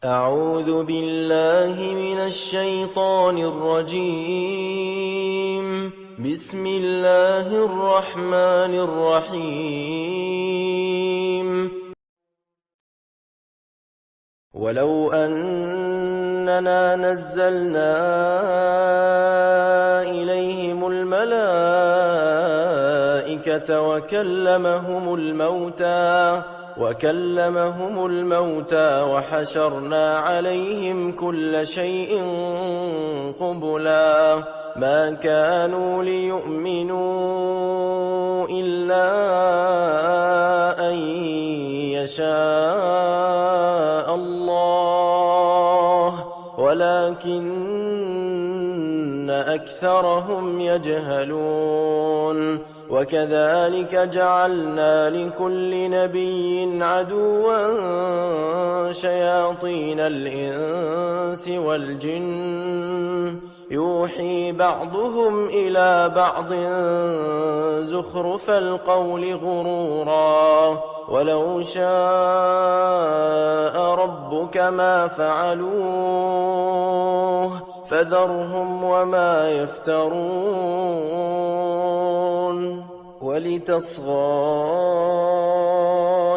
أعوذ بالله من الشيطان الرجيم. بسم الله الرحمن الرحيم. ولو أننا نزلنا إليهم الملائكة وكلمهم الموتى وحشرنا عليهم كل شيء قبلا ما كانوا ليؤمنوا إلا أن يشاء الله ولكن أكثرهم يجهلون. وكذلك جعلنا لكل نبي عدوا شياطين الإنس والجن يوحي بعضهم إلى بعض زخرف القول غرورا ولو شاء ربك ما فعلوه فذرهم وما يفترون. ولتصغى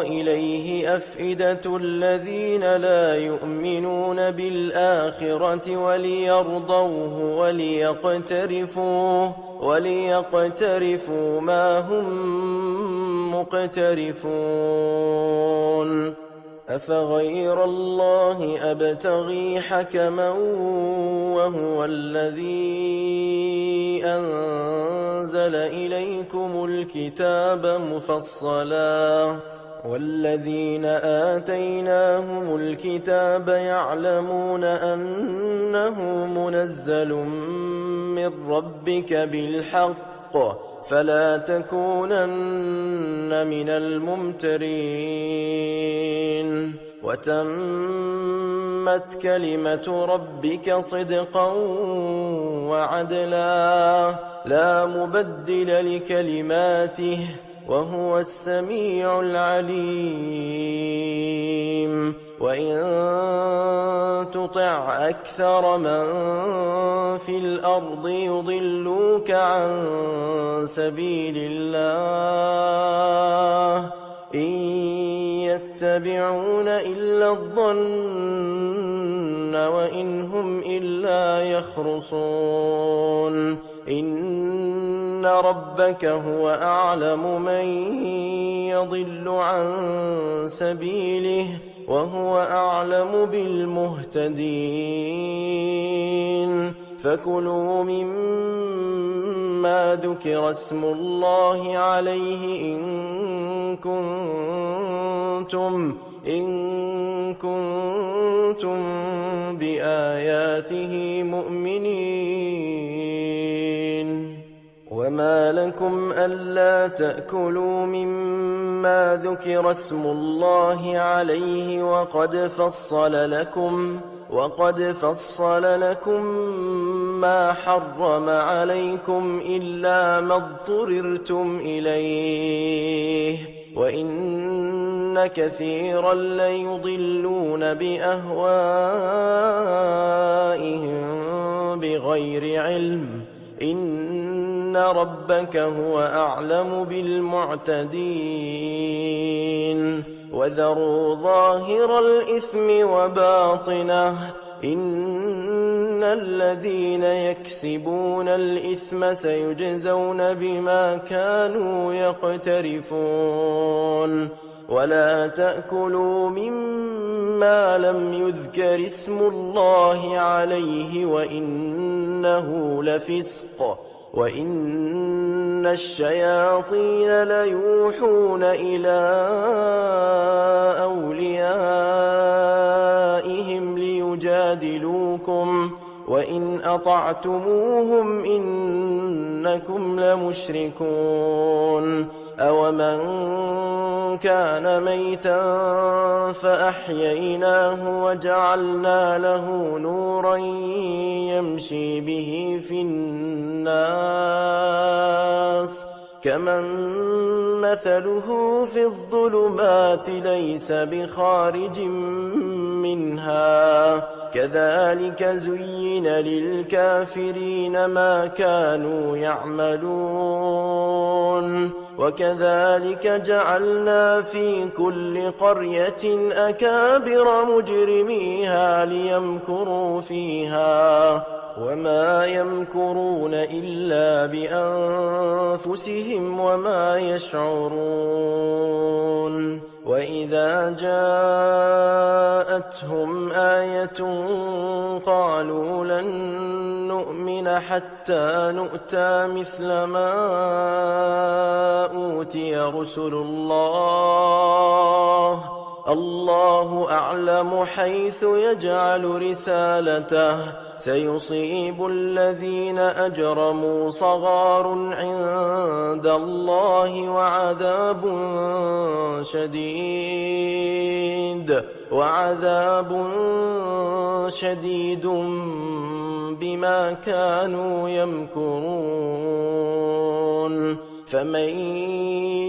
إليه أفئدة الذين لا يؤمنون بالآخرة وليرضوه وليقترفوا ما هم مقترفون. أفغير الله أبتغي حكما وهو الذي أنزل إليكم الكتاب مفصلا والذين آتيناهم الكتاب يعلمون أنه منزل من ربك بالحق فلا تكونن من الممترين. وتمت كلمة ربك صدقا وعدلا لا مبدل لكلماته وهو السميع العليم. وإن تطع أكثر من في الأرض يضلوك عن سبيل الله إن يتبعون إلا الظن وإن هم إلا يخرصون. إن ربك هو أعلم من يضل عن سبيله وهو أعلم بالمهتدين. فكلوا مما ذكر اسم الله عليه إن كنتم بآياته مؤمنين. وما لكم ألا تأكلوا مما ذكر اسم الله عليه وقد فصل لكم ما حرم عليكم إلا ما اضطررتم إليه وإن كثيرا ليضلون بأهوائهم بغير علم إن ربك هو أعلم بالمعتدين. وذروا ظاهر الإثم وباطنه إن الذين يكسبون الإثم سيجزون بما كانوا يقترفون. ولا تأكلوا مما لم يذكر اسم الله عليه وإنه لفسق وإن الشياطين ليوحون إلى أوليائهم ليجادلوكم وإن أطعتموهم إنكم لمشركون. أومن كان ميتا فأحييناه وجعلنا له نورا يمشي به في الناس كمن مثله في الظلمات ليس بخارج منها كذلك زين للكافرين ما كانوا يعملون وكذلك جعلنا في كل قرية أكابر مجرميها ليمكروا فيها وما يمكرون إلا بأنفسهم وما يشعرون وإذا جاءتهم آية قالوا لن نؤمن حتى نؤتى مثل ما أوتي رسل الله أعلم حيث يجعل رسالته سيصيب الذين أجرموا صغار عند الله وعذاب شديد بما كانوا يمكرون فمن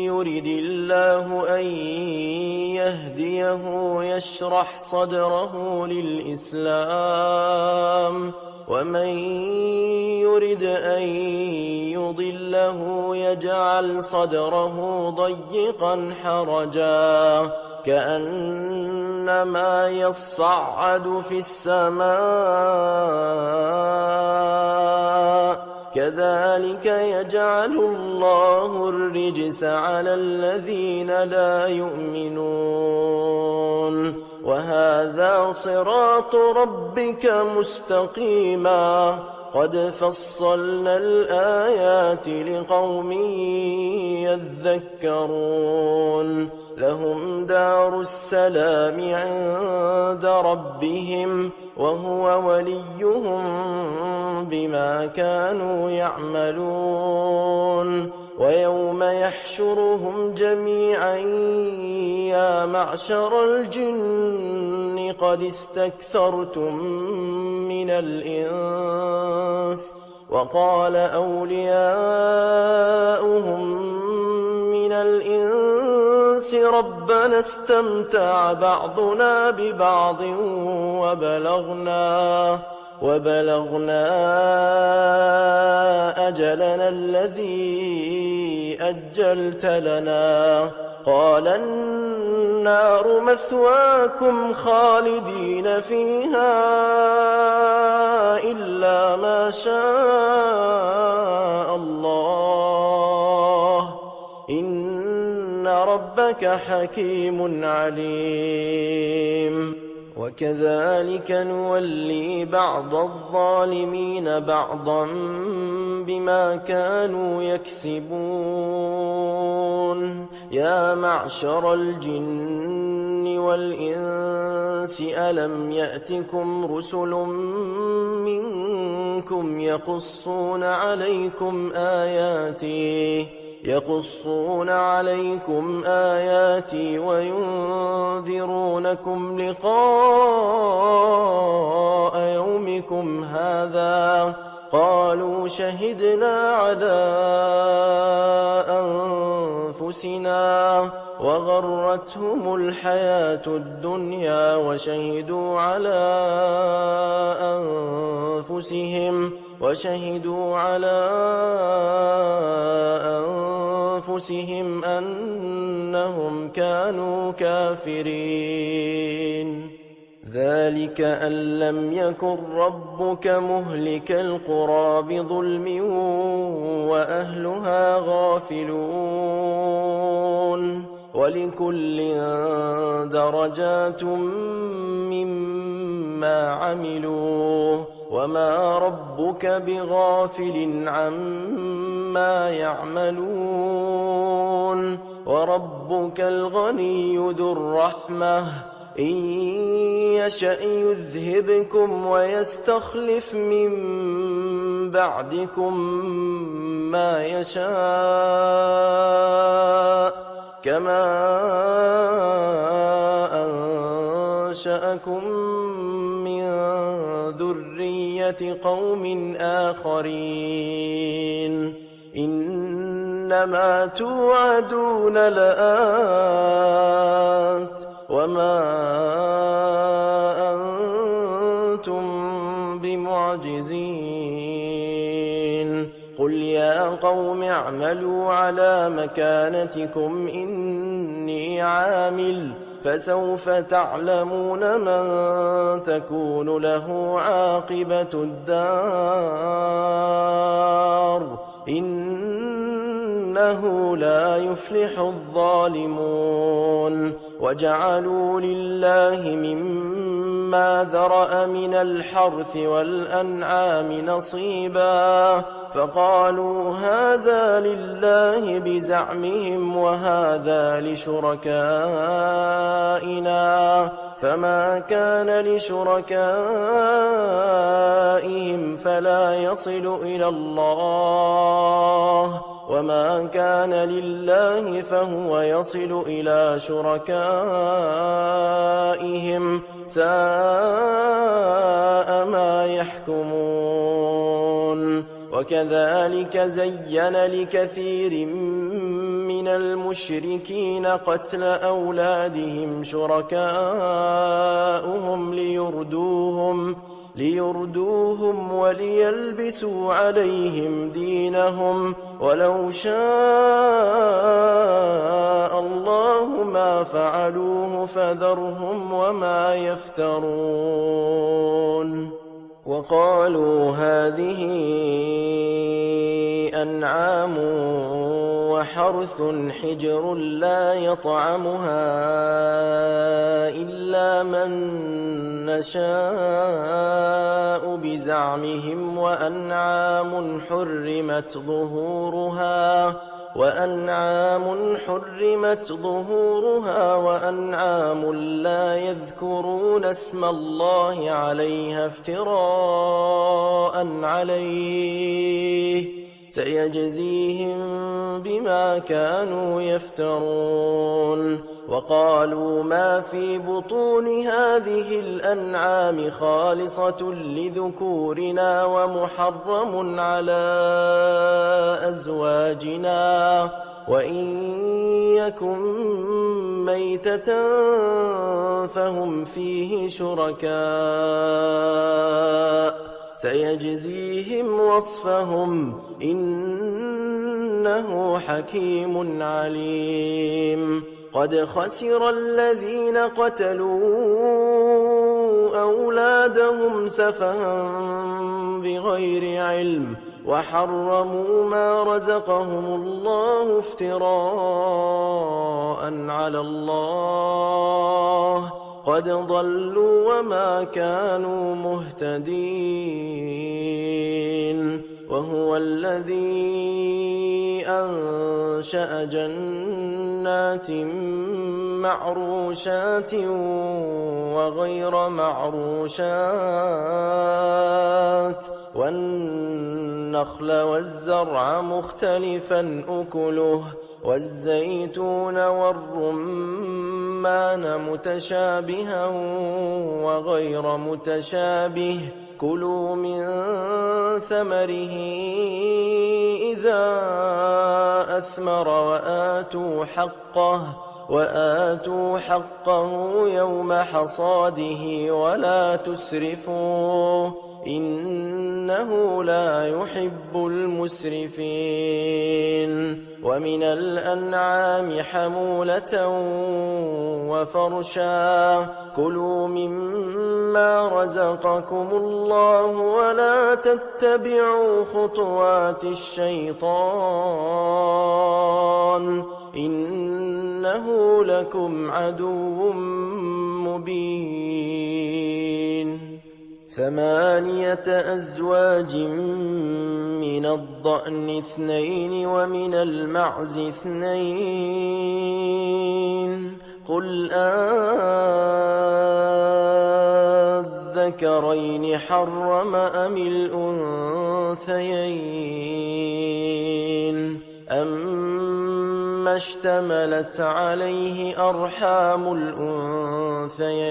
يرد الله أن يهديه يشرح صدره للإسلام ومن يرد أن يضله يجعل صدره ضيقا حرجا كأنما يصعد في السماء كذلك يجعل الله الرجس على الذين لا يؤمنون وهذا صراط ربك مستقيما قد فصلنا الآيات لقوم يذكرون لهم دار السلام عند ربهم وهو وليهم بما كانوا يعملون ويوم يحشرهم جميعا يا معشر الجن قد استكثرتم من الإنس وقال أولياؤهم من الإنس ربنا استمتع بعضنا ببعض وبلغنا أجلنا الذي أجلت لنا قال النار مثواكم خالدين فيها إلا ما شاء الله إن ربك حكيم عليم وكذلك نولي بعض الظالمين بعضا بما كانوا يكسبون يا معشر الجن والإنس ألم يأتكم رسل منكم يقصون عليكم آياتي وينذرونكم لقاء يومكم هذا قالوا شهدنا على أنفسنا وغرتهم الحياة الدنيا وشهدوا على أنفسهم أنهم كانوا كافرين ذلك أن لم يكن ربك مهلك القرى بظلم وأهلها غافلون ولكل درجات مما عملوا وما ربك بغافل عما يعملون وربك الغني ذو الرحمة إن يشأ يذهبكم ويستخلف من بعدكم ما يشاء كما أنشأكم من ذرية قوم آخرين إنما توعدون لآت وما معجزين قل يا قوم اعملوا على مكانتكم إني عامل فسوف تعلمون من تكون له عاقبة الدار إنه لا يفلح الظالمون وجعلوا لله مما ذرأ من الحرث والأنعام نصيبا فقالوا هذا لله بزعمهم وهذا لشركائنا فما كان لشركائهم فلا يصل إلى الله وما كان لله فهو يصل إلى شركائهم ساء ما يحكمون وكذلك زين لكثير من المشركين قتل أولادهم شركاؤهم ليردوهم وليلبسوا عليهم دينهم ولو شاء الله ما فعلوه فذرهم وما يفترون وقالوا هذه أنعام وحرث حجر لا يطعمها إلا من نشاء بزعمهم وأنعام حرمت ظهورها وأنعام لا يذكرون اسم الله عليها افتراء عليه سيجزيهم بما كانوا يفترون وقالوا ما في بطون هذه الأنعام خالصة لذكورنا ومحرم على أزواجنا وإن يكن ميتة فهم فيه شركاء سيجزيهم وصفهم إنه حكيم عليم قد خسر الذين قتلوا أولادهم سفها بغير علم وحرموا ما رزقهم الله افتراء على الله قد ضلوا وما كانوا مهتدين وهو الذي أنشأ جنات معروشات وغير معروشات والنخل والزرع مختلفا أكله والزيتون والرمان متشابها وغير متشابه كلوا من ثمره إذا أثمر وآتوا حقه يوم حصاده ولا تسرفوا إنه لا يحب المسرفين ومن الأنعام حمولة وفرشا كلوا مما رزقكم الله ولا تتبعوا خطوات الشيطان إنه لكم عدو مبين 8 أزواج من الضأن 2 ومن المعز 2 قل أذكرين حرم أم الأنثيين أما اشتملت عليه أرحام الأنثيين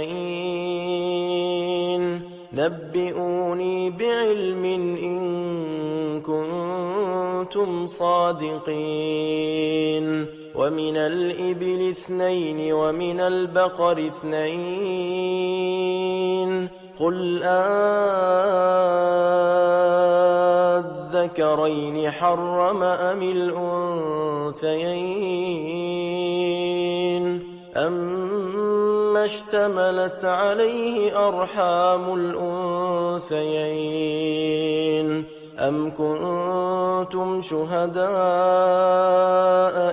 نبئوني بعلم إن كنتم صادقين ومن الإبل 2 ومن البقر 2 قل أذكرين حرم أم الأنثيين أما اشتملت عليه أرحام الأنثيين أم كنتم شهداء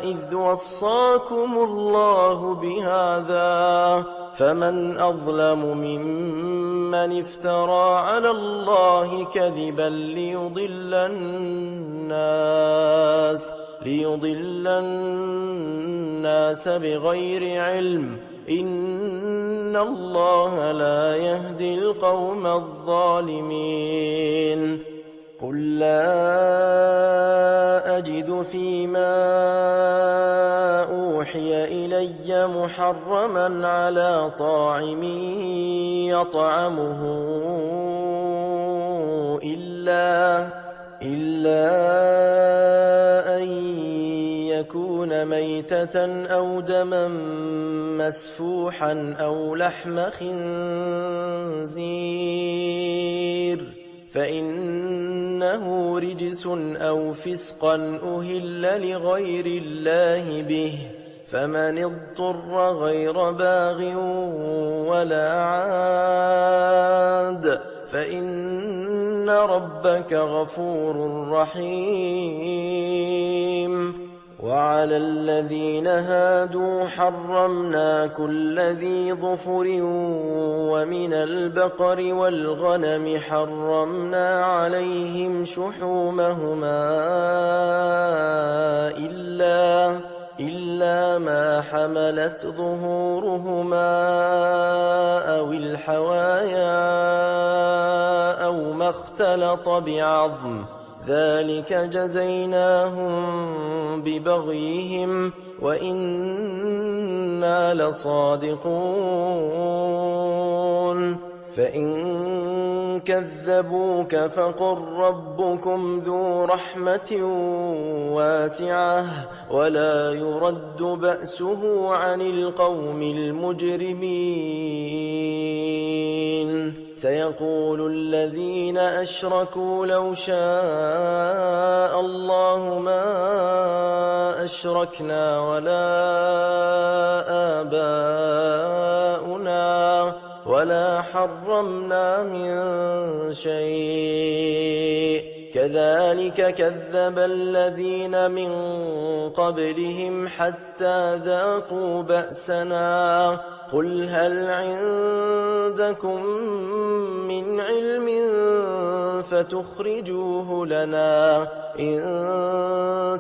إذ وصاكم الله بهذا فمن أظلم ممن افترى على الله كذبا ليضل الناس بغير علم إن الله لا يهدي القوم الظالمين قل لا أجد فيما أوحي إلي محرما على طاعم يطعمه إلا أن يكون ميتة أو دما مسفوحا أو لحم خنزير فإنه رجس أو فسقا أهل لغير الله به فمن اضطر غير باغ ولا عاد فإن ربك غفور رحيم وعلى الذين هادوا حرمنا كل ذي ظفر ومن البقر والغنم حرمنا عليهم شحومهما إلا ما حملت ظهورهما أو الحوايا أو ما اختلط بعظم ذلك جزيناهم ببغيهم وإنا لصادقون فإن كذبوك فقل ربكم ذو رحمة واسعة ولا يرد بأسه عن القوم المجرمين سيقول الذين أشركوا لو شاء الله ما أشركنا ولا آباؤنا ولا حرمنا من شيء كذلك كذب الذين من قبلهم حتى ذاقوا بأسنا قل هل عندكم من علم فتخرجوه لنا إن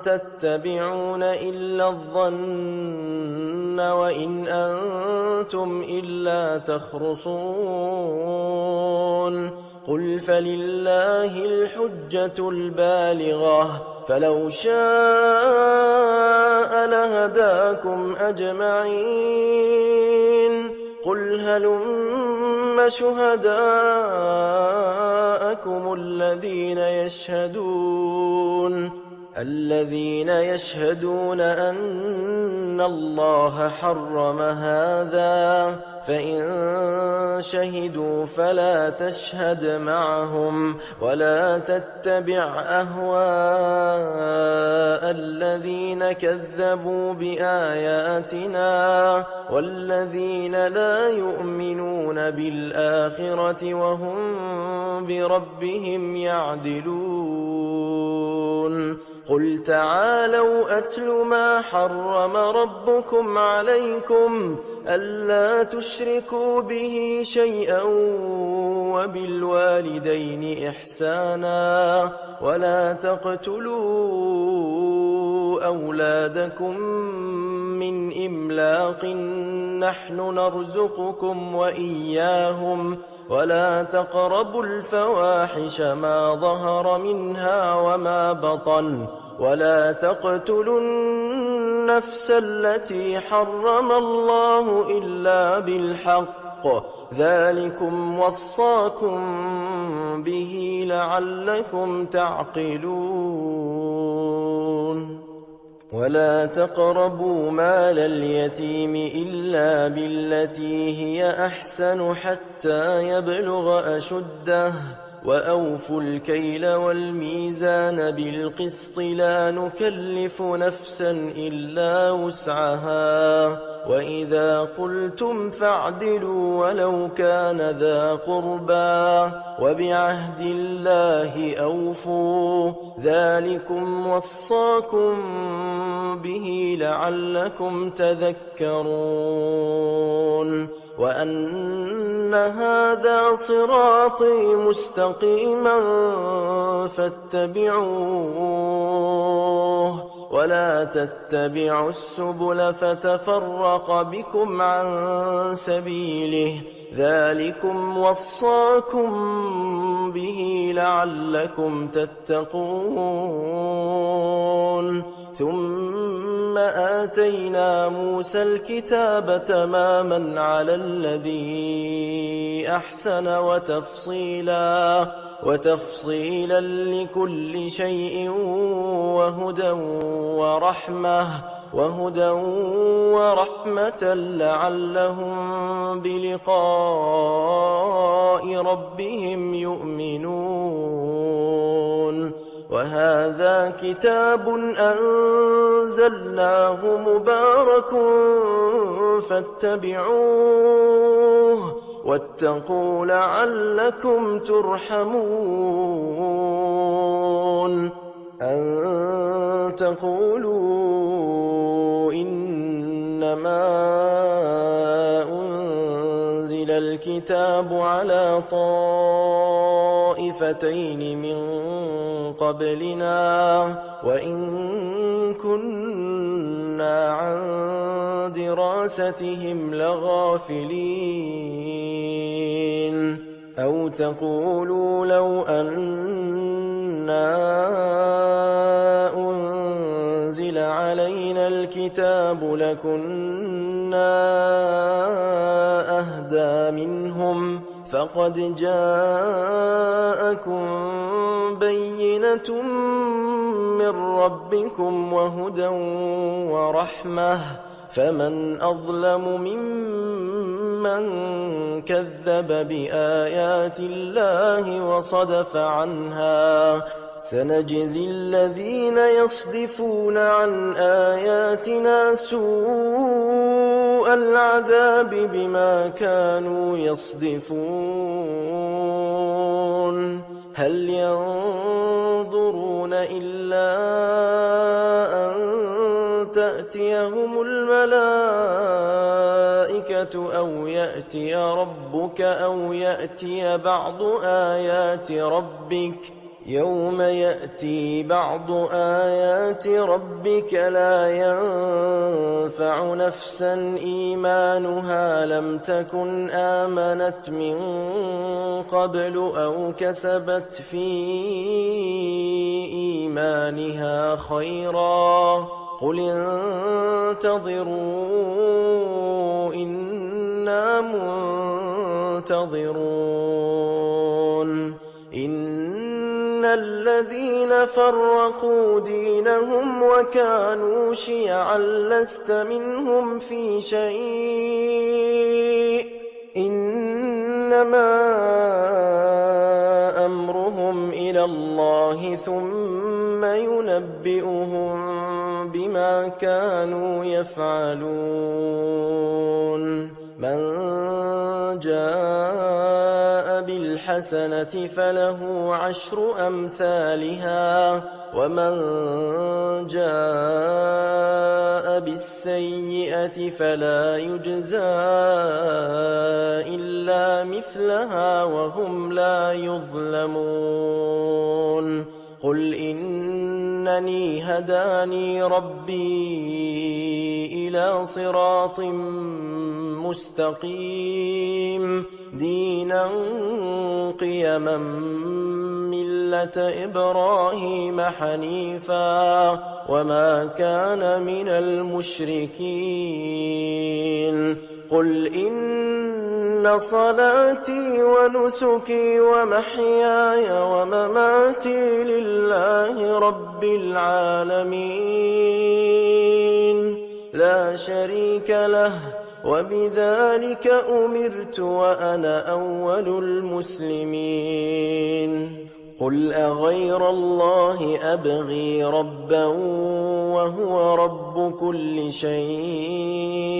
تتبعون إلا الظن وإن أنتم إلا تخرصون قل فلله الحجة البالغة فلو شاء لهداكم أجمعين قل هلم شهداءكم الذين يشهدون أن الله حرم هذا فإن شهدوا فلا تشهد معهم ولا تتبع أهواء الذين كذبوا بآياتنا والذين لا يؤمنون بالآخرة وهم بربهم يعدلون قل تعالوا أتل ما حرم ربكم عليكم ألا تشركوا به شيئا وبالوالدين إحسانا ولا تقتلوا أولادكم من إملاق نحن نرزقكم وإياهم ولا تقربوا الفواحش ما ظهر منها وما بطن ولا تقتلوا النفس التي حرم الله إلا بالحق ذلكم وصاكم به لعلكم تعقلون ولا تقربوا مال اليتيم إلا بالتي هي أحسن حتى يبلغ أشده وأوفوا الكيل والميزان بالقسط لا نكلف نفسا إلا وسعها وإذا قلتم فاعدلوا ولو كان ذا قربى وبعهد الله أوفوا ذلكم وصاكم به لعلكم تذكرون وأن هذا صراطي مستقيما فاتبعوه ولا تتبعوا السبل فتفرق بكم عن سبيله ذلكم وصاكم به لعلكم تتقون ثم آتينا موسى الكتاب تماما على الذي أحسن وتفصيلا لكل شيء وهدى ورحمة لعلهم بلقاء ربهم يؤمنون وهذا كتاب أنزلناه مبارك فاتبعوه واتقوا لعلكم ترحمون أن تقولوا إنما أنزل الكتاب على طائفتين من قبلنا وإن كنا عن دراستهم لغافلين أو تقولوا لو أنا أنزل علينا الكتاب لكنا أهدى منهم فقد جاءكم بينة من ربكم وهدى ورحمة فمن أظلم ممن كذب بآيات الله وصدف عنها سنجزي الذين يصدفون عن آياتنا سوء العذاب بما كانوا يصدفون هل ينظرون إلا أن تأتيهم الملائكة أو يأتي ربك أو يأتي بعض آيات ربك يوم يأتي بعض آيات ربك لا ينفع نفسا إيمانها لم تكن آمنت من قبل أو كسبت في إيمانها خيرا قل انتظروا إنا منتظرون إن الذين فرقوا دينهم وكانوا شيعا لست منهم في شيء إنما أمرهم إلى الله ثم ينبئهم بما كانوا يفعلون من جاء بالحسنة فله 10 أمثالها ومن جاء بالسيئة فلا يجزى إلا مثلها وهم لا يظلمون قل إنني هداني ربي إلى صراط مستقيم دينا قيما ملة إبراهيم حنيفا وما كان من المشركين قل إن صلاتي ونسكي ومحياي ومماتي لله رب العالمين لا شريك له وبذلك أمرت وأنا أول المسلمين قل أغير الله أبغي ربا وهو رب كل شيء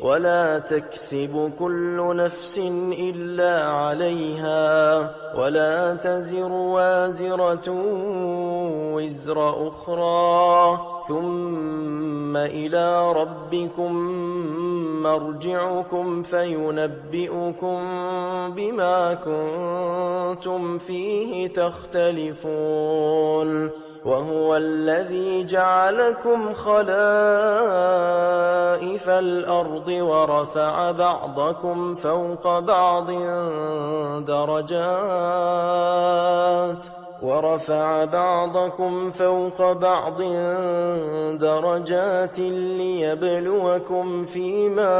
ولا تكسب كل نفس إلا عليها ولا تزر وازرة وزر أخرى ثم إلى ربكم مرجعكم فينبئكم بما كنتم فيه تختلفون وهو الذي جعلكم خلائف الأرض ورفع بعضكم فوق بعض درجات ليبلوكم فيما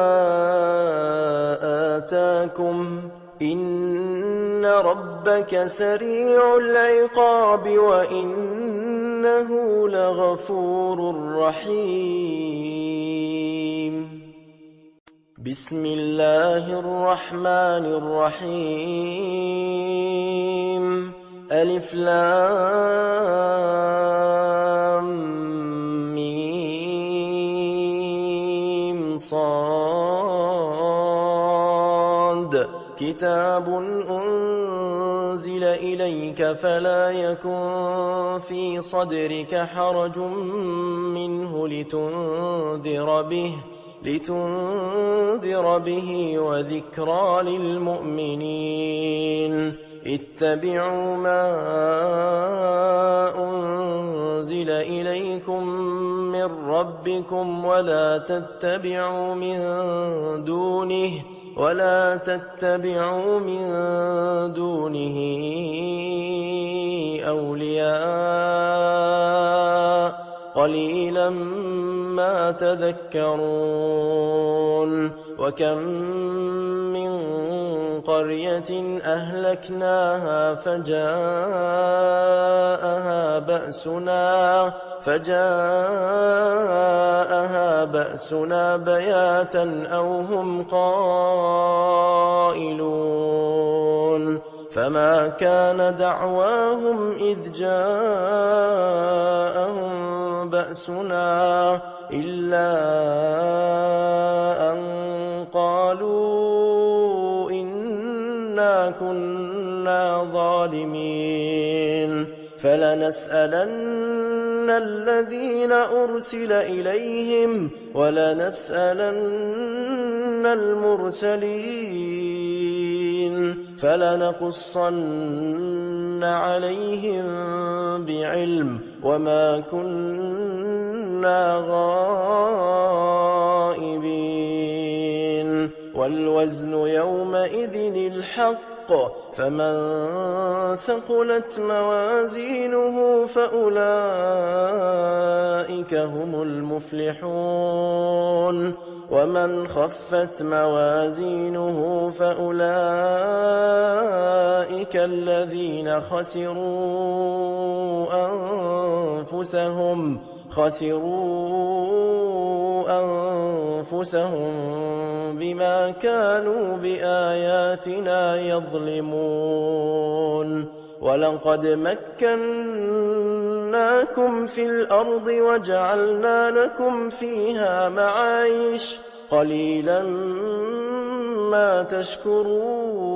آتاكم إن ربك سريع العقاب وإنه لغفور رحيم بسم الله الرحمن الرحيم ألف لام ميم صاد كتاب أنزل إليك فلا يكن في صدرك حرج منه لتنذر به وذكرى للمؤمنين اتبعوا ما أنزل إليكم من ربكم ولا تتبعوا من دونه أولياء قليلا ما تذكرون وكم من قرية أهلكناها فجاءها بأسنا بياتا أو هم قائلون فما كان دعواهم إذ جاءهم بأسنا إلا أن قالوا إنا كنا ظالمين فلنسألن الذين أرسل إليهم ولنسألن المرسلين فلنقصن عليهم بعلم وما كنا غائبين والوزن يومئذ الحق فمن ثقلت موازينه فأولئك هم المفلحون ومن خفت موازينه فأولئك الذين خسروا أنفسهم بما كانوا بآياتنا يظلمون ولقد مكناكم في الأرض وجعلنا لكم فيها معايش قليلا ما تشكرون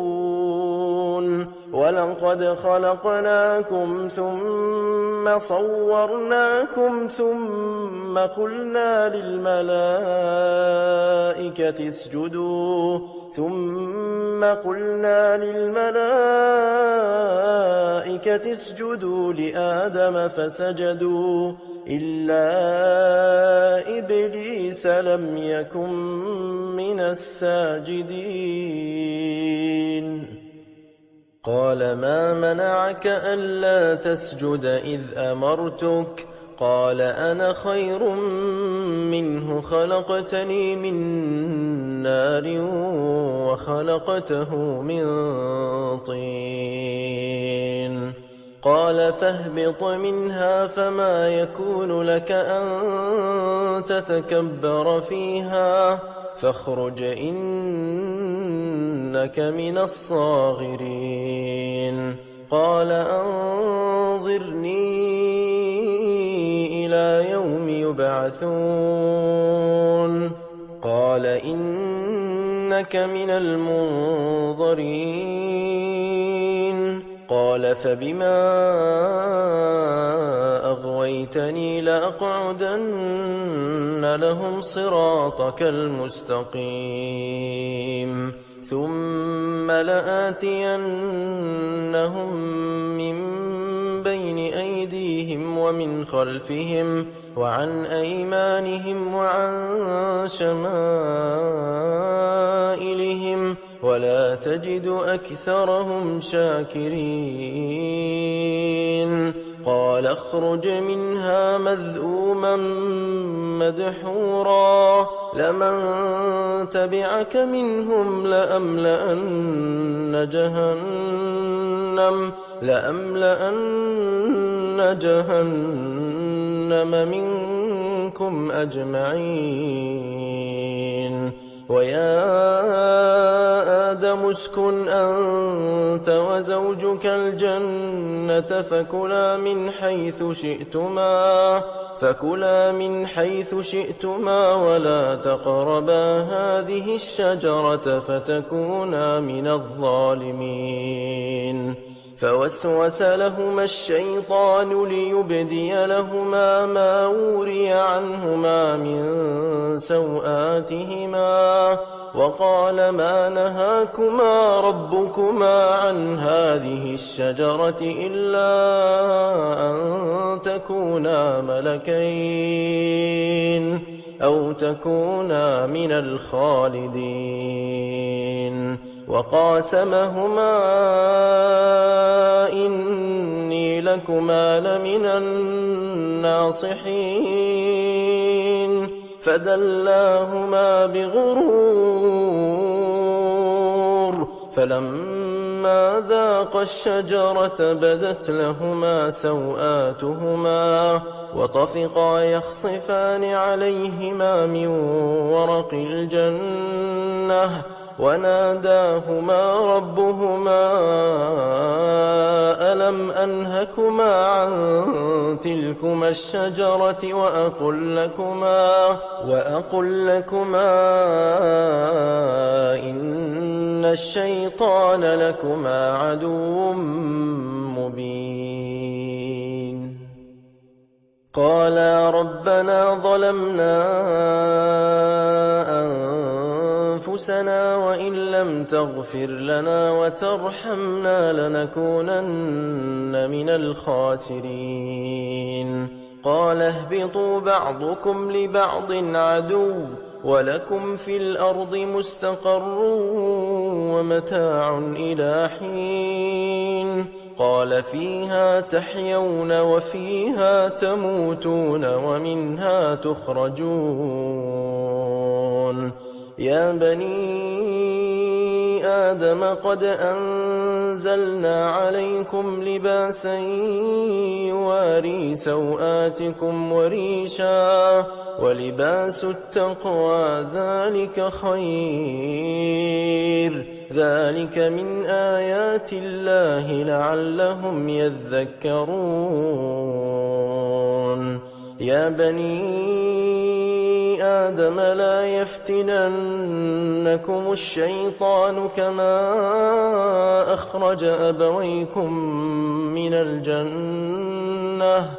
ولقد خلقناكم ثم صورناكم ثم قلنا للملائكة اسجدوا لآدم فسجدوا إلا إبليس لم يكن من الساجدين قال ما منعك ألا تسجد إذ أمرتك قال أنا خير منه خلقتني من نار وخلقته من طين قال فاهبط منها فما يكون لك أن تتكبر فيها فاخرج إنك من الصاغرين قال أنظرني إلى يوم يبعثون قال إنك من المنظرين قال فبما أغويتني لأقعدن لهم صراطك المستقيم ثم لآتينهم من بين أيديهم ومن خلفهم وعن أيمانهم وعن شمائلهم ولا تجد أكثرهم شاكرين قال اخرج منها مذءوما مدحورا لمن تبعك منهم لأملأن جهنم منكم أجمعين ويا آدم اسكن أنت وزوجك الجنة فكلا من حيث شئتما ولا تقربا هذه الشجرة فتكونا من الظالمين فوسوس لهما الشيطان ليبدي لهما ما وري عنهما من سوآتهما وقال ما نهاكما ربكما عن هذه الشجرة إلا أن تكونا ملكين أو تكونا من الخالدين وقاسمهما إني لكما لمن الناصحين فدلاهما بغرور فلما ذاقا الشجرة بدت لهما سوآتهما وطفقا يخصفان عليهما من ورق الجنة وناداهما ربهما ألم أنهكما عن تلكما الشجرة وأقل لكما إن الشيطان لكما عدو مبين قالا ربنا ظلمنا أنفسنا وإن لم تغفر لنا وترحمنا لنكونن من الخاسرين قال اهبطوا بعضكم لبعض عدو ولكم في الأرض مستقر ومتاع إلى حين قال فيها تحيون وفيها تموتون ومنها تخرجون يا بني آدم قد أنزلنا عليكم لباسا يواري سوآتكم وريشا ولباس التقوى ذلك خير ذلك من آيات الله لعلهم يذكرون يا بني آدم لا يفتننكم الشيطان كما أخرج أبويكم من الجنة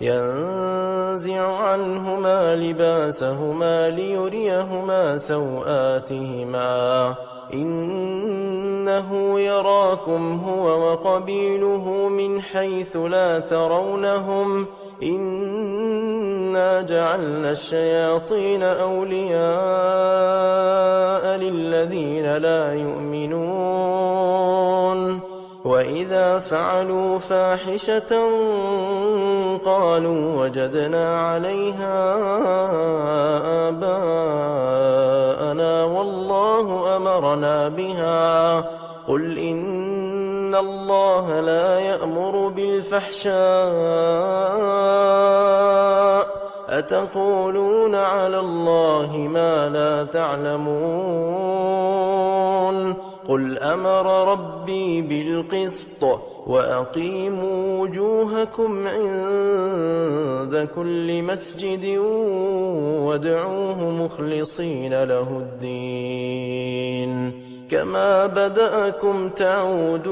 ينزع عنهما لباسهما ليريهما سوآتهما إنه يراكم هو وقبيله من حيث لا ترونهم إنا جعلنا الشياطين أولياء للذين لا يؤمنون وإذا فعلوا فاحشة قالوا وجدنا عليها آباءنا والله أمرنا بها قل إن الله لا يأمر بالفحشاء أتقولون على الله ما لا تعلمون قل أمر ربي بالقسط وأقيموا وجوهكم عند كل مسجد وادعوه مخلصين له الدين كما بدأكم تعودون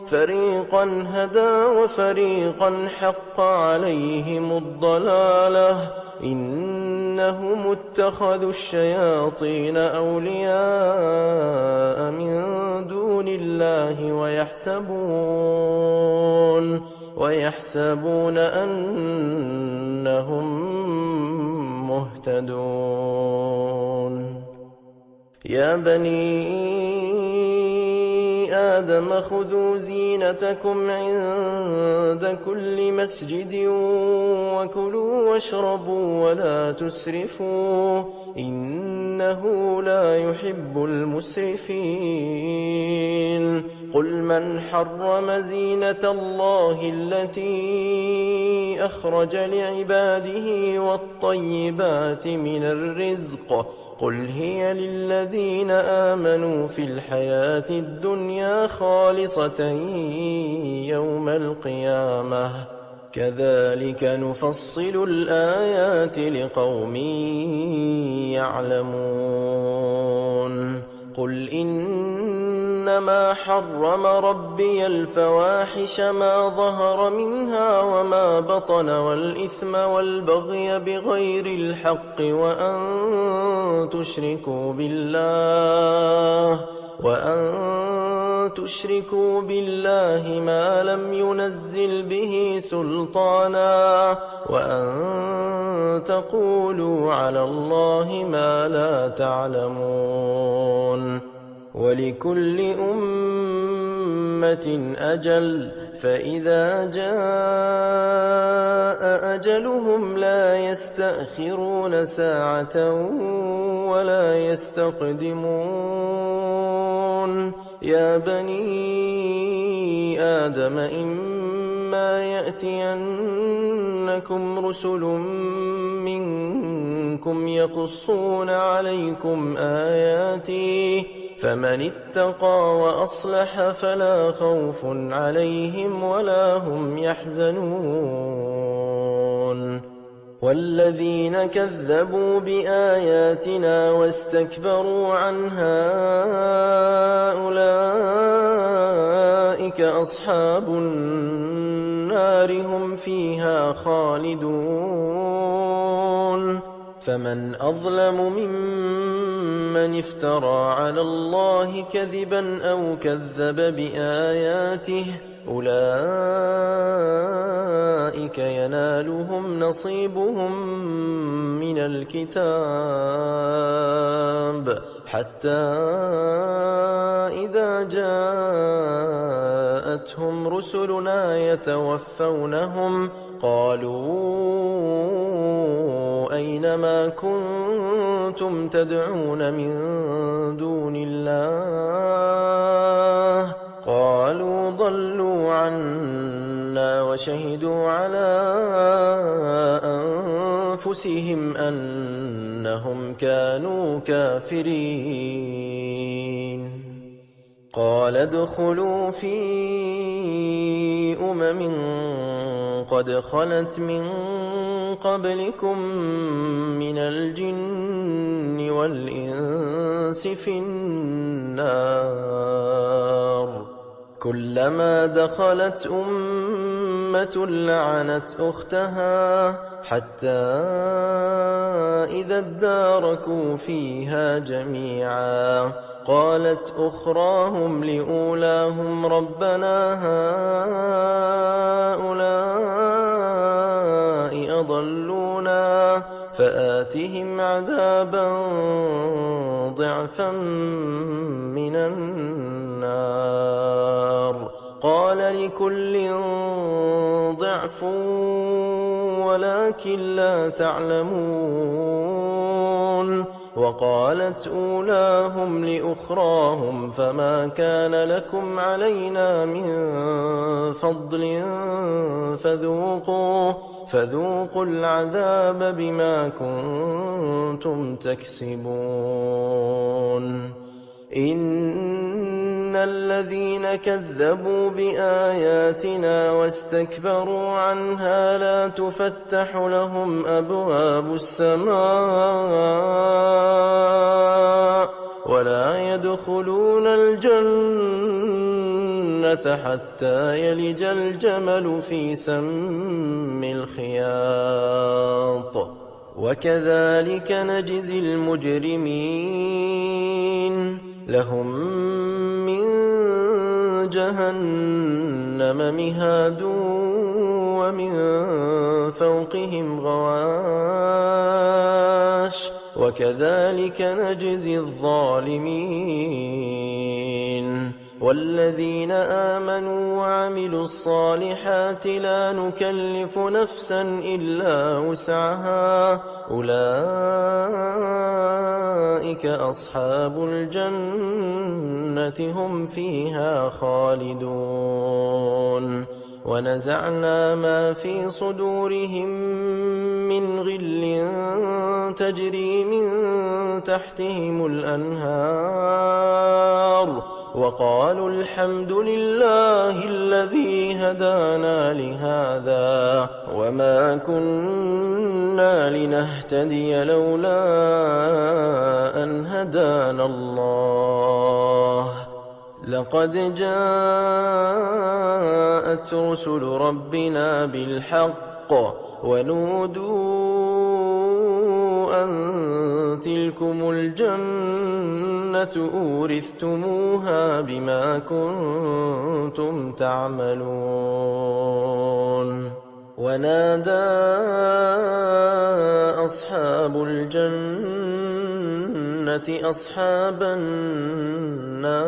فريقا هدى وفريقا حق عليهم الضلالة إنهم اتخذوا الشياطين أولياء من دون الله ويحسبون أنهم مهتدون يا بني آدم خذوا زينتكم عند كل مسجد وكلوا واشربوا ولا تسرفوا إنه لا يحب المسرفين قل من حرم زينة الله التي أخرج لعباده والطيبات من الرزق قل هي للذين آمنوا في الحياة الدنيا خالصة يوم القيامة كذلك نفصل الآيات لقوم يعلمون قل إنما حرم ربي الفواحش ما ظهر منها وما بطن والإثم والبغي بغير الحق وأن تشركوا بالله ما لم ينزل به سلطانا وأن تقولوا على الله ما لا تعلمون ولكل أمة أجل فإذا جاء أجلهم لا يستأخرون ساعة ولا يستقدمون يا بني آدم إما يأتينكم رسل منكم يقصون عليكم آياتي فمن اتقى وأصلح فلا خوف عليهم ولا هم يحزنون والذين كذبوا بآياتنا واستكبروا عنها أولئك أصحاب النار هم فيها خالدون فمن أظلم ممن افترى على الله كذبا أو كذب بآياته أولئك ينالهم نصيبهم من الكتاب حتى إذا جاءتهم رسلنا يتوفونهم قالوا أين ما كنتم تدعون من دون الله قالوا ضلوا عنا وشهدوا على أنفسهم أنهم كانوا كافرين قال ادخلوا في قد خلت من قبلكم من الجن والإنس في النار كلما دخلت أمة لعنت أختها حتى إذا اداركوا فيها جميعا قالت أخراهم لأولاهم ربنا هؤلاء أضلونا فآتهم عذابا ضعفا من النار وقال لكل ضعف ولكن لا تعلمون وقالت أولاهم لأخراهم فما كان لكم علينا من فضل فذوقوا العذاب بما كنتم تكسبون إن الذين كذبوا بآياتنا واستكبروا عنها لا تفتح لهم أبواب السماء ولا يدخلون الجنة حتى يلج الجمل في سم الخياط وكذلك نجزي المجرمين لهم من جهنم مهاد ومن فوقهم غواش وكذلك نجزي الظالمين والذين آمنوا وعملوا الصالحات لا نكلف نفسا إلا وسعها أولئك أصحاب الجنة هم فيها خالدون ونزعنا ما في صدورهم من غل تجري من تحتهم الأنهار وقالوا الحمد لله الذي هدانا لهذا وما كنا لنهتدي لولا أن هدانا الله لقد جاءت رسل ربنا بالحق ونودوا أن تلكم الجنة أورثتموها بما كنتم تعملون ونادى أصحاب الجنة أصحاب النار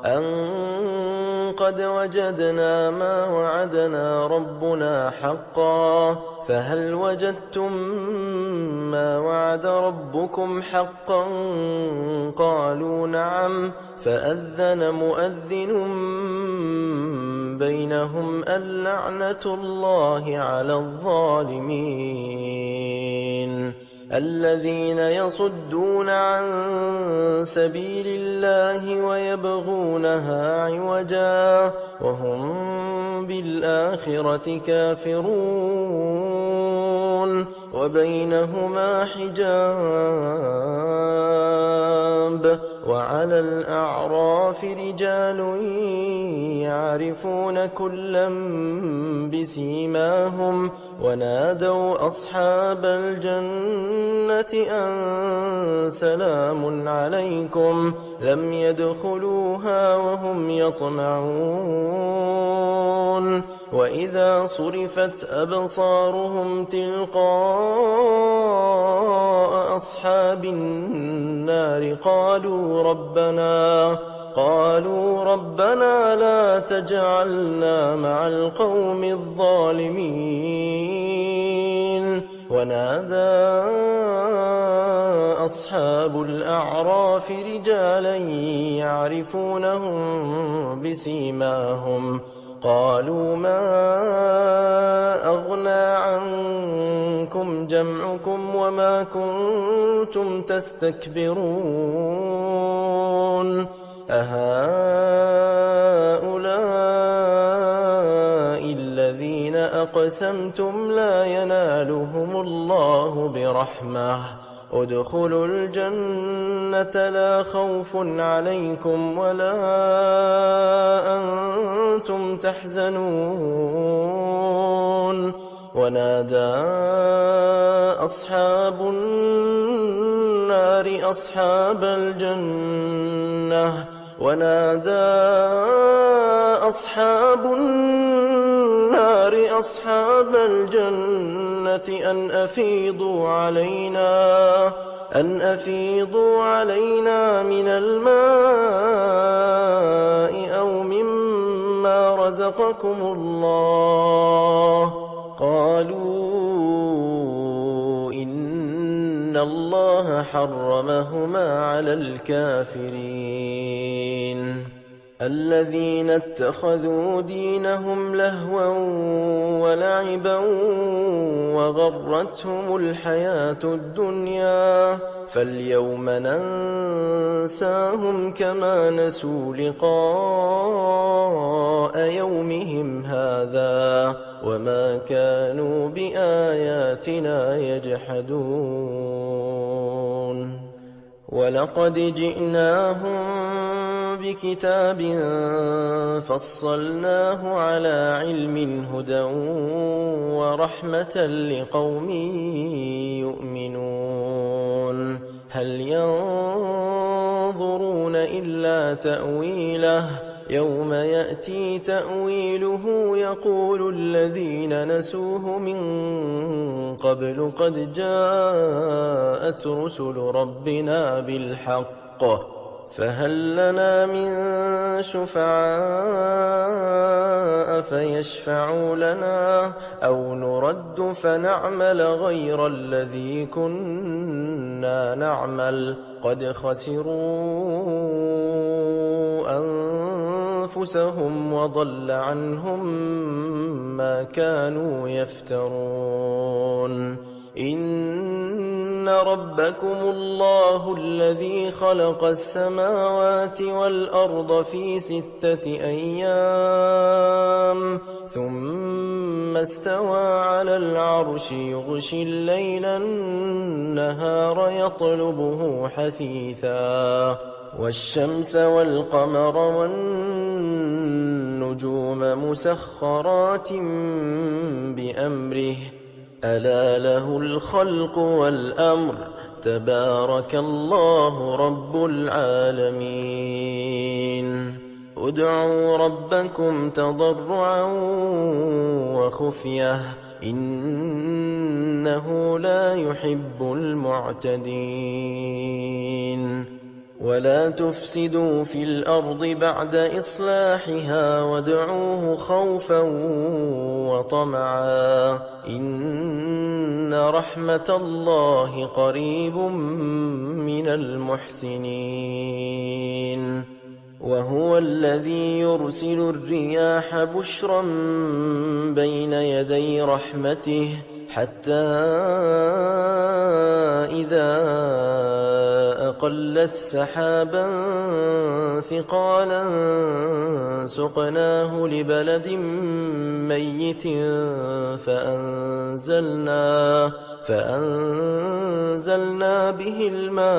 أن قد وجدنا ما وعدنا ربنا حقا فهل وجدتم ما وعد ربكم حقا قالوا نعم فأذن مؤذن بينهم اللعنة الله على الظالمين الذين يصدون عن سبيل الله ويبغونها عوجا وهم بالآخرة كافرون وبينهما حجاب وعلى الأعراف رجال يعرفون كلا بسيماهم ونادوا أصحاب الجنة أن سلام عليكم لم يدخلوها وهم يطمعون وإذا صرفت أبصارهم تلقاء أصحاب النار قالوا ربنا لا تجعلنا مع القوم الظالمين ونادى أصحاب الأعراف رجالا يعرفونهم بسيماهم قالوا ما أغنى عنكم جمعكم وما كنتم تستكبرون أهؤلاء الذين أقسمتم لا ينالهم الله برحمة ادخلوا الجنة لا خوف عليكم ولا أنتم تحزنون ونادى أصحاب النار أصحاب الجنة أن أفيضوا علينا من الماء أو مما رزقكم الله؟ قالوا إن الله حرمهما على الكافرين. الذين اتخذوا دينهم لهوا ولعبا وغرتهم الحياة الدنيا فاليوم ننساهم كما نسوا لقاء يومهم هذا وما كانوا بآياتنا يجحدون. ولقد جئناهم بكتاب فصلناه على علم هدى ورحمة لقوم يؤمنون. هل ينظرون إلا تأويله يوم يأتي تأويله يقول الذين نسوه من قبل قد جاءت رسل ربنا بالحق فهل لنا من شفعاء فيشفعوا لنا أو نرد فنعمل غير الذي كنا نعمل قد خسروا أنفسهم وضل عنهم ما كانوا يفترون. إن ربكم الله الذي خلق السماوات والأرض في 6 أيام ثم استوى على العرش يغشي الليل النهار يطلبه حثيثا والشمس والقمر والنجوم مسخرات بأمره ألا له الخلق والأمر تبارك الله رب العالمين. ادعوا ربكم تضرعا وخفية إنه لا يحب المعتدين. ولا تفسدوا في الأرض بعد إصلاحها وادعوه خوفا وطمعا إن رحمة الله قريب من المحسنين. وهو الذي يرسل الرياح بشرا بين يدي رحمته حتى إذا أقلت سحابا ثقالا سقناه لبلد ميت فأنزلنا به الماء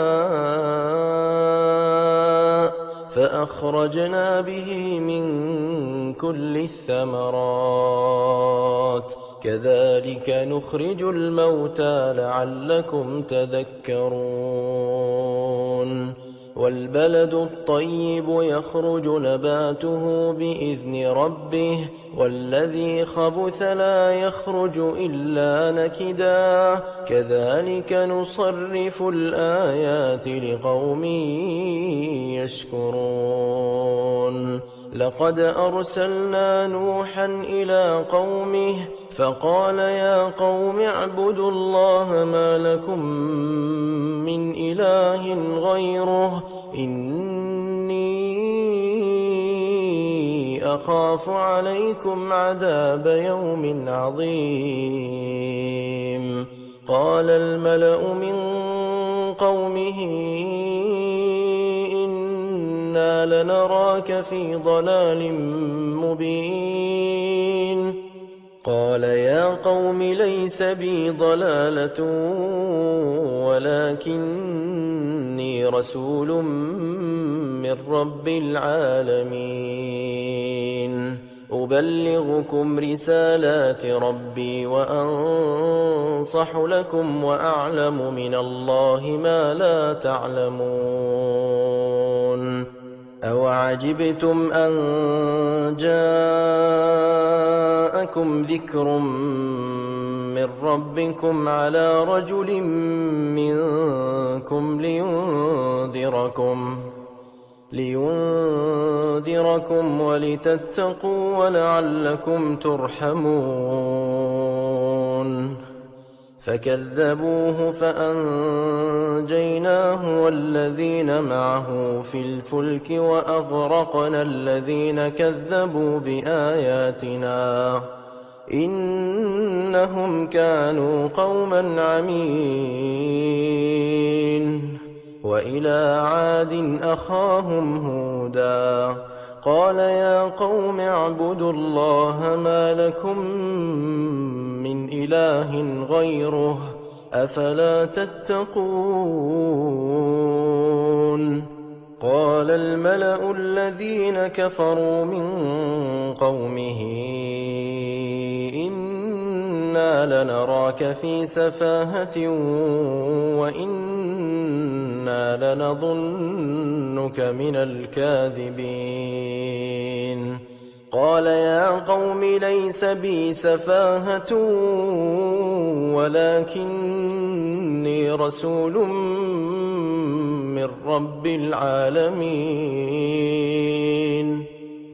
فأخرجنا به من كل الثمرات كذلك نخرج الموتى لعلكم تذكرون. والبلد الطيب يخرج نباته بإذن ربه والذي خبث لا يخرج إلا نكدا كذلك نصرف الآيات لقوم يشكرون. لقد أرسلنا نوحا إلى قومه فقال يا قوم اعبدوا الله ما لكم من إله غيره إني أخاف عليكم عذاب يوم عظيم. قال الملأ من قومه إنا لنراك في ضلال مبين. قال يا قوم ليس بي ضلالة ولكني رسول من رب العالمين أبلغكم رسالات ربي وأنصح لكم وأعلم من الله ما لا تعلمون. أوعجبتم أن جاءكم ذكر من ربكم على رجل منكم لينذركم لينذركم ولتتقوا ولعلكم ترحمون فكذبوه فأنجيناه والذين معه في الفلك وأغرقنا الذين كذبوا بآياتنا إنهم كانوا قوما عمين وإلى عاد أخاهم هودا قال يا قوم اعبدوا الله ما لكم من إله غيره أفلا تتقون قال الملأ الذين كفروا من قومه إنا لنراك في سفاهة وإنا لنظنك من الكاذبين قال يا قوم ليس بي سفاهة ولكني رسول من رب العالمين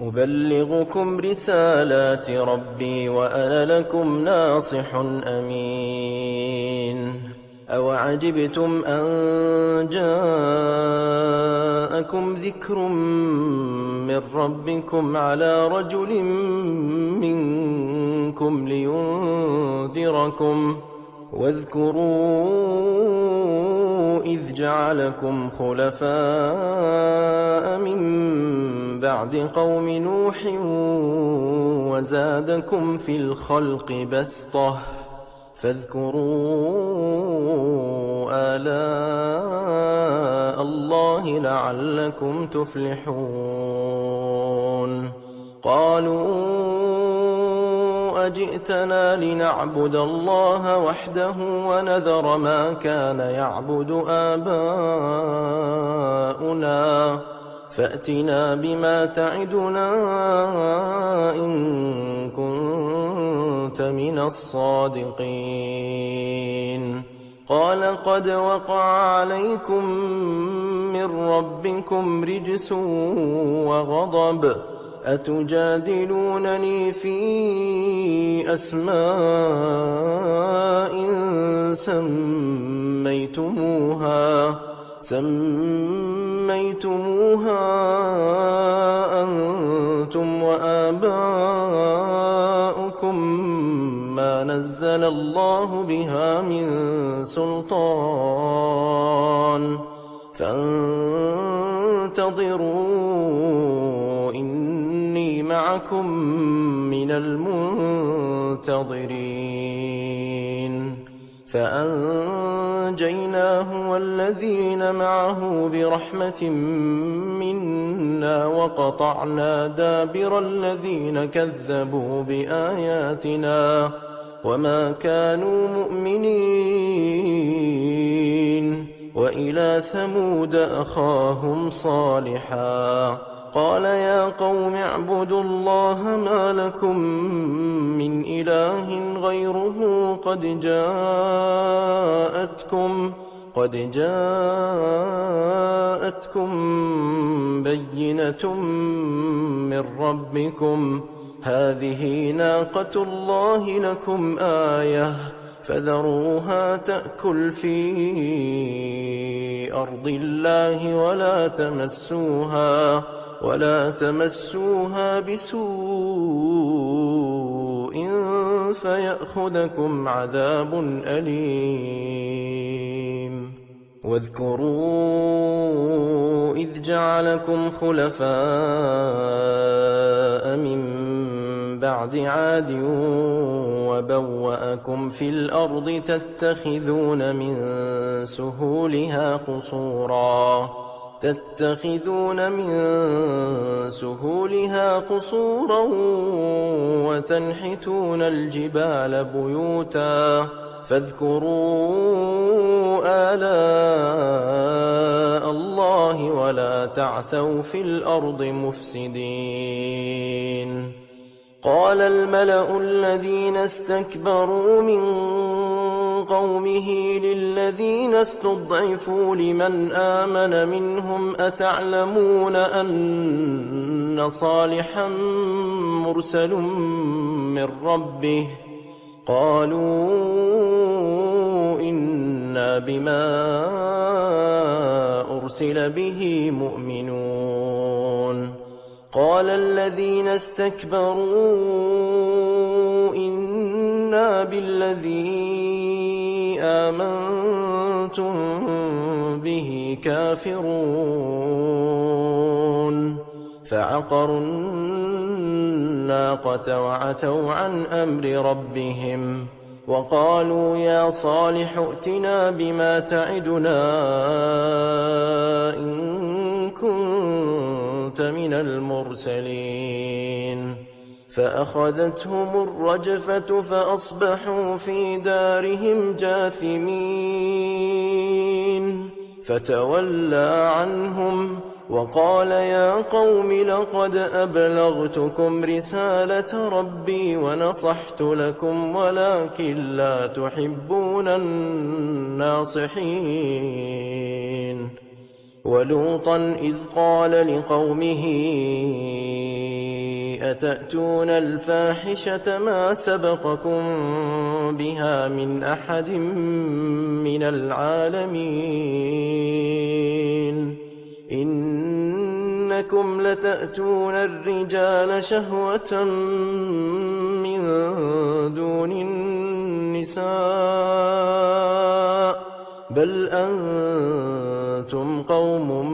أبلغكم رسالات ربي وأنا لكم ناصح أمين أوعجبتم أن جاءكم ذكر من ربكم على رجل منكم لينذركم واذكروا إذ جعلكم خلفاء من بعد قوم نوح وزادكم في الخلق بسطة فاذكروا آلاء الله لعلكم تفلحون قالوا أجئتنا لنعبد الله وحده ونذر ما كان يعبد آباؤنا فأتنا بما تعدنا إن كنت من الصادقين قال قد وقع عليكم من ربكم رجس وغضب أتجادلونني في أسماء سميتموها أنتم وآباؤكم ما نزل الله بها من سلطان فانتظروا إني معكم من المنتظرين فأنجيناه والذين معه برحمة منا وقطعنا دابر الذين كذبوا بآياتنا وما كانوا مؤمنين وإلى ثمود أخاهم صالحا قال يا قوم اعبدوا الله ما لكم من إله غيره قد جاءتكم بينة من ربكم هذه ناقة الله لكم آية فذروها تأكل في أرض الله ولا تمسوها بسوء فيأخذكم عذاب أليم واذكروا إذ جعلكم خلفاء من بعد عاد وبوأكم في الأرض تتخذون من سهولها قصورا وتنحتون الجبال بيوتا فاذكروا آلاء الله ولا تعثوا في الأرض مفسدين قال الملأ الذين استكبروا من قومه للذين استضعفوا لمن آمن منهم أتعلمون أن صالحا مرسل من ربه قالوا إنا بما أرسل به مؤمنون قال الذين استكبروا إنا بالذي آمنتم به كافرون فعقروا الناقة وعتوا عن أمر ربهم وقالوا يا صالح ائتنا بما تعدنا إن كنت من المرسلين فأخذتهم الرجفة فأصبحوا في دارهم جاثمين فتولى عنهم وقال يا قوم لقد أبلغتكم رسالة ربي ونصحت لكم ولكن لا تحبون الناصحين ولوطا إذ قال لقومه أتأتون الفاحشة ما سبقكم بها من أحد من العالمين إنكم لتأتون الرجال شهوة من دون النساء بل أنتم قوم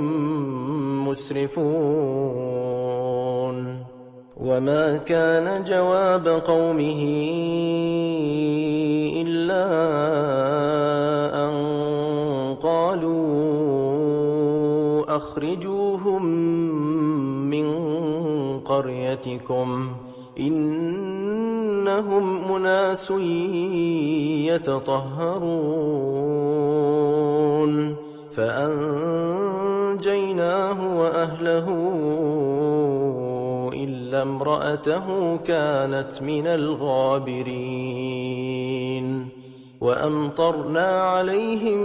مسرفون وما كان جواب قومه إلا أن قالوا أخرجوهم من قريتكم إنهم أناس يتطهرون فأنجيناه وأهله إلا امرأته كانت من الغابرين وأمطرنا عليهم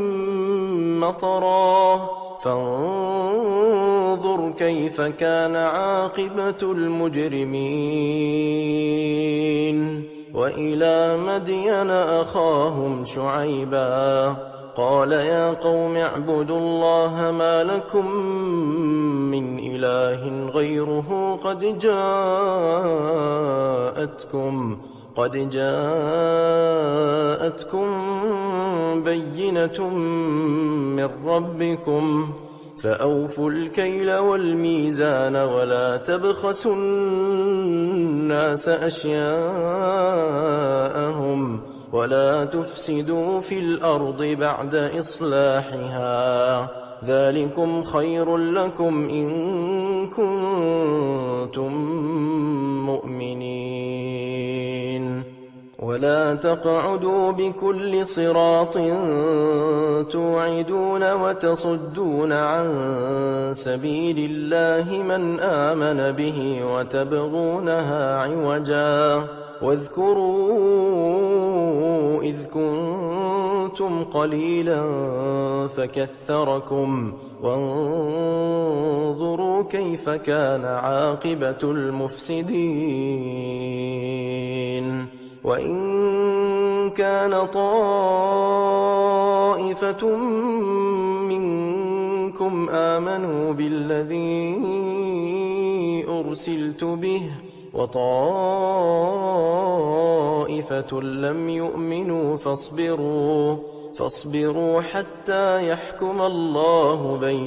مطرا فانظر كيف كان عاقبة المجرمين وإلى مدين أخاهم شعيبا قال يا قوم اعبدوا الله ما لكم من إله غيره قد جاءتكم بينة من ربكم فأوفوا الكيل والميزان ولا تبخسوا الناس أشياءهم ولا تفسدوا في الأرض بعد إصلاحها ذلكم خير لكم إن كنتم مؤمنين ولا تقعدوا بكل صراط توعدون وتصدون عن سبيل الله من آمن به وتبغونها عوجا واذكروا إذ كنتم قليلا فكثركم وانظروا كيف كان عاقبة المفسدين وإن كان طائفة منكم آمنوا بالذي أرسلت به وطائفة لم يؤمنوا فاصبروا حتى يحكم الله بينهم